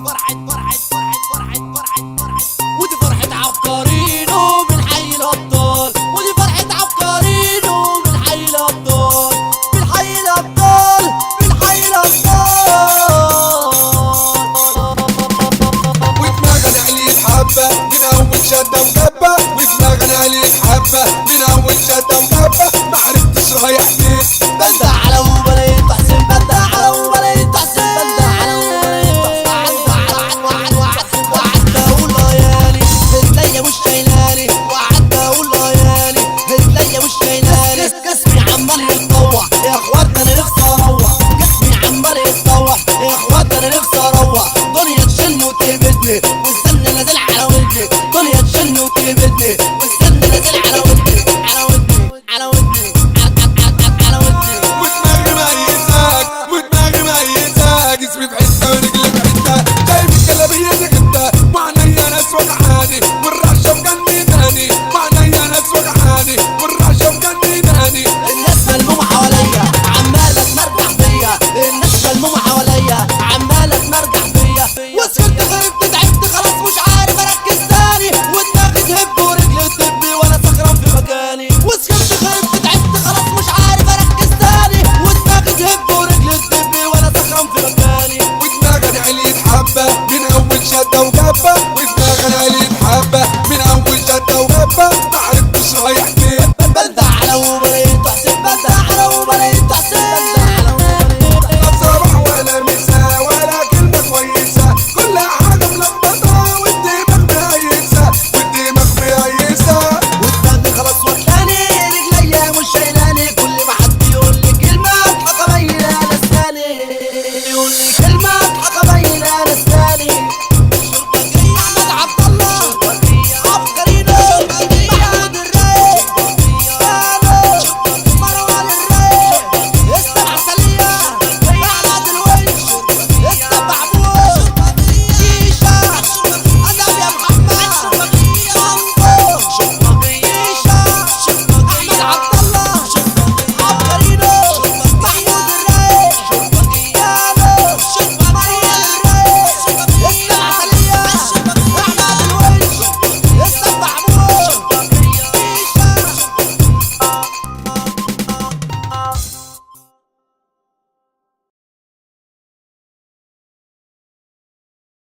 ودي فرحة عبقرينو من حي الأبطال، ودي فرحة عبقرينو من حي الأبطال، من حي الأبطال، من حي الأبطال. ودماغنا عليت حبة من أول شدة وكبة، ودماغنا عليت حبة من أول شدة وكبة، ما عرفتش رايح فين. بندع على وبلاقي تحسن، بندع على وبلاقي تحسن، بندع على وبلاقي تحسن. وعدت أقول ليالي رجليا مش شايلاني، وعدت أقول ليالي رجليا مش شايلاني. جسمي عمال يتطوع يا اخواتنا، انا نفسي اروح. جسمي عمال يتطوع يا اخواتنا، انا نفسي اروح. دنيا تشن وتهبدني والسن نازل على ودني، دنيا تشن وتهبدني والسن نازل على ودني، على ودني، على ودني، على ودني. ودماغي ميتاك، ودماغي ميتاك، جسمي في حتة ورجلي في حتة، جايب الجلابية دي جبتها، وعينيا ناس وجعاني والرعشة مجنناني، وعينيا ناس وجعاني والرعشة مجنناني. الناس ملمومة حواليا عمالة تمرجح فيا، الناس ملمومة حواليا عمالة تمرجح فيا. وسكرت غربت تعبت خلاص مش عارف اركز تاني، ودماغي تهب ورجلي تهب وانا سكران في مكاني. وسكرت غربت تعبت خلاص مش عارف اركز تاني، ودماغي تهب ورجلي تهب وانا سكران في مكاني. ودماغنا عليت حبة من أول شدة وكبة،